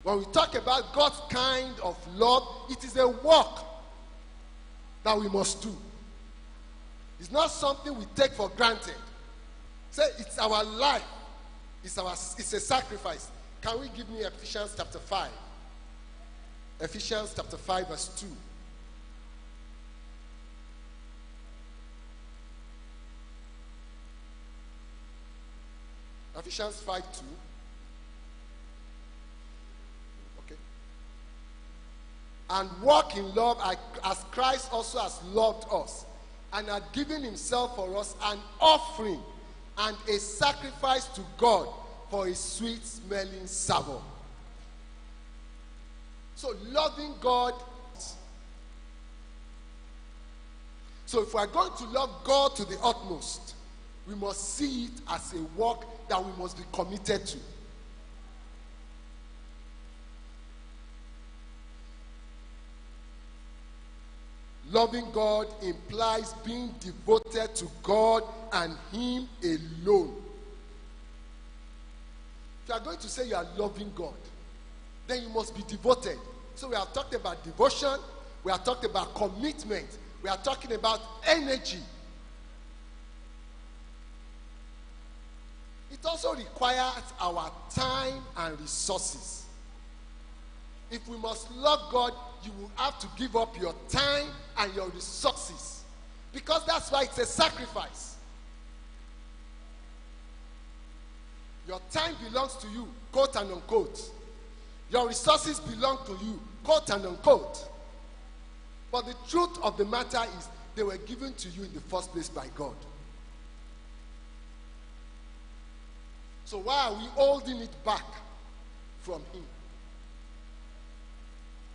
When we talk about God's kind of love, it is a work that we must do. It's not something we take for granted. Say it's our life. It's a sacrifice. Can we give me Ephesians chapter 5? Ephesians chapter 5 verse 2. Ephesians 5:2. Okay. And walk in love as Christ also has loved us and had given himself for us an offering and a sacrifice to God for a sweet smelling savour. So loving God. So if we are going to love God to the utmost, we must see it as a work that we must be committed to. Loving God implies being devoted to God and him alone. If you are going to say you are loving God, then you must be devoted. So we have talked about devotion, we have talked about commitment, we are talking about energy. It also requires our time and resources. If we must love God, you will have to give up your time and your resources. Because that's why it's a sacrifice. Your time belongs to you, quote and unquote. Your resources belong to you, quote and unquote. But the truth of the matter is, they were given to you in the first place by God. So why are we holding it back from him?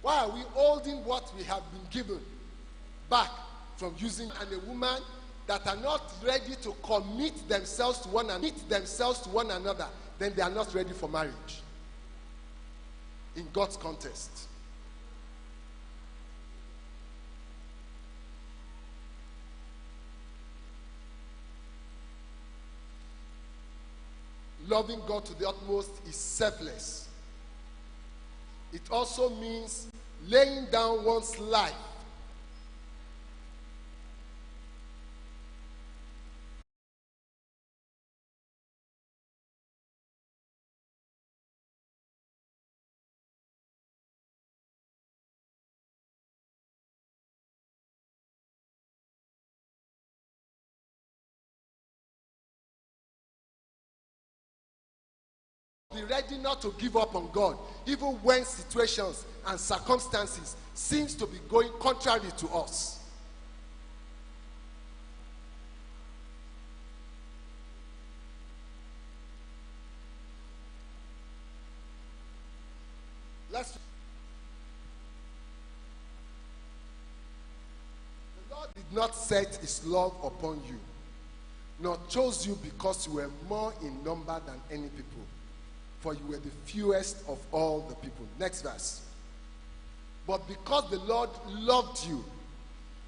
Why are we holding what we have been given back from using? And a woman that are not ready to commit themselves to one another, then they are not ready for marriage in God's context. Loving God to the utmost is selfless. It also means laying down one's life be ready not to give up on God, even when situations and circumstances seems to be going contrary to us. The Lord did not set his love upon you, nor chose you because you were more in number than any people, for you were the fewest of all the people. Next verse. But because the Lord loved you,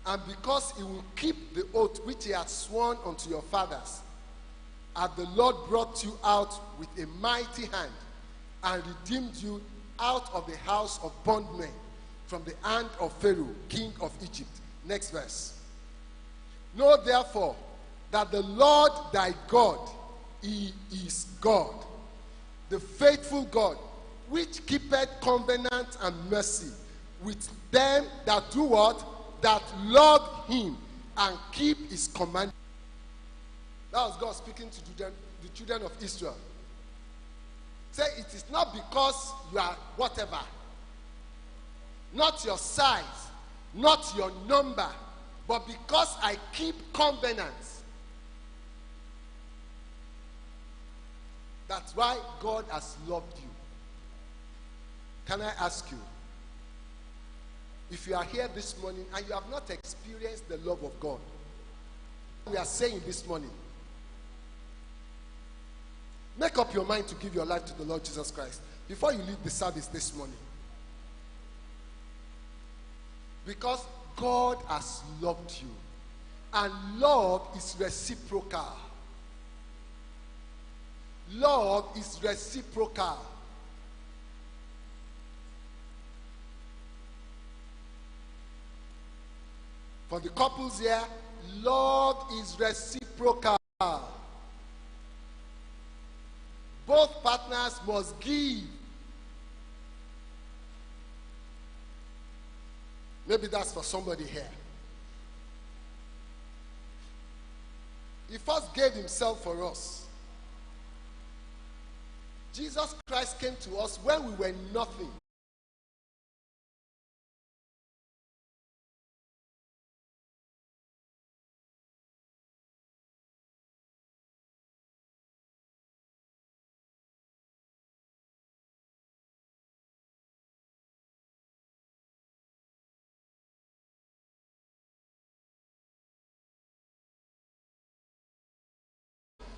and because he will keep the oath which he had sworn unto your fathers, as the Lord brought you out with a mighty hand, and redeemed you out of the house of bondmen, from the hand of Pharaoh, king of Egypt. Next verse. Know therefore that the Lord thy God, he is God, the faithful God, which keepeth covenant and mercy with them that do what? That love him and keep his commandments. That was God speaking to the children of Israel. Say, it is not because you are whatever, not your size, not your number, but because I keep covenants. That's why God has loved you. Can I ask you, if you are here this morning and you have not experienced the love of God, we are saying this morning, make up your mind to give your life to the Lord Jesus Christ before you leave the service this morning. Because God has loved you. And love is reciprocal. Love is reciprocal. For the couples here, love is reciprocal. Both partners must give. Maybe that's for somebody here. He first gave himself for us. Jesus Christ came to us when we were nothing.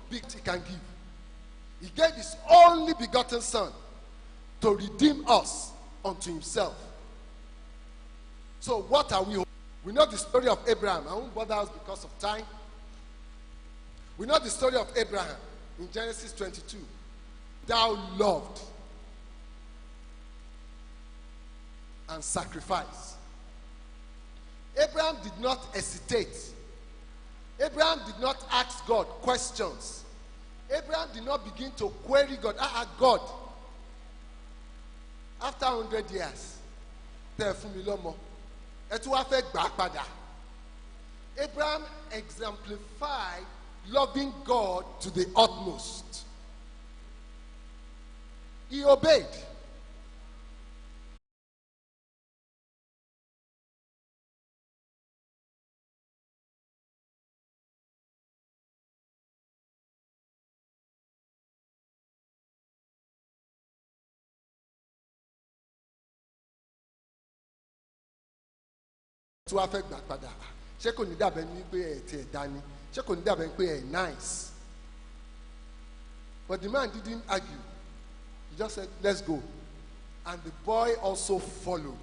He can give. He gave his only begotten Son to redeem us unto himself. So what are we? We know the story of Abraham. I won't bother us because of time. We know the story of Abraham in Genesis 22. Thou loved and sacrificed. Abraham did not hesitate. Abraham did not ask God questions. Abraham did not begin to query God. God, after 100 years, Abraham exemplified loving God to the utmost. He obeyed. To affect that padà ṣé kò ní dàbẹ̀ ní pé ẹ̀ tiẹ̀ dání ṣé kò ní dàbẹ̀ pé ẹ̀ nice, but the man didn't argue. He just said let's go, and the boy also followed.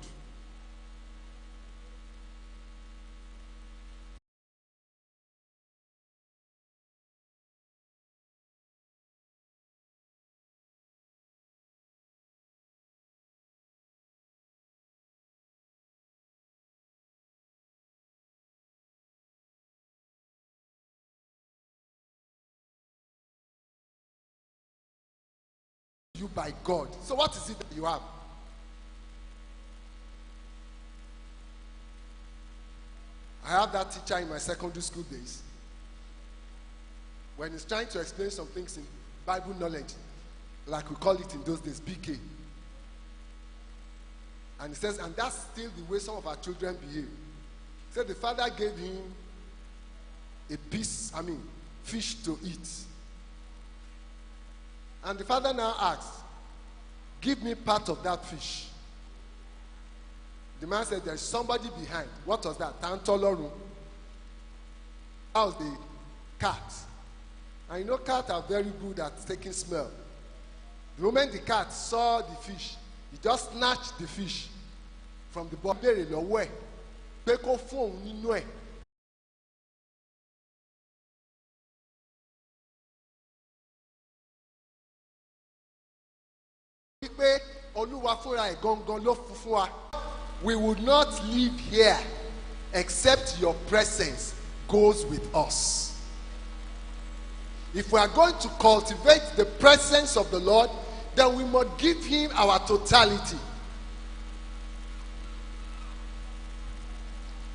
You by God. So what is it that you have? I have that teacher in my secondary school days. When he's trying to explain some things in Bible knowledge, like we call it in those days, BK. And he says, and that's still the way some of our children behave. He said the father gave him a fish to eat. And the father now asks, give me part of that fish. The man said, there's somebody behind. What was that? Tantoloru. That was the cat. And you know cats are very good at taking smell. The moment the cat saw the fish, he just snatched the fish from the body. We would not live here except your presence goes with us. If we are going to cultivate the presence of the Lord, then we must give him our totality.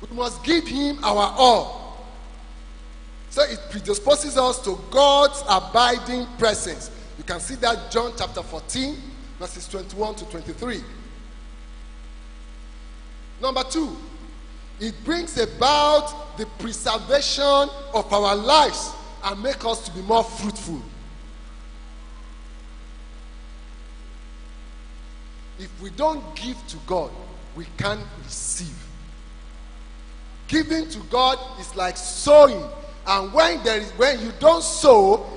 We must give him our all. So it predisposes us to God's abiding presence. You can see that John chapter 14, verses 21 to 23. Number 2, it brings about the preservation of our lives and make us to be more fruitful. If we don't give to God, we can't receive. Giving to God is like sowing, and when you don't sow,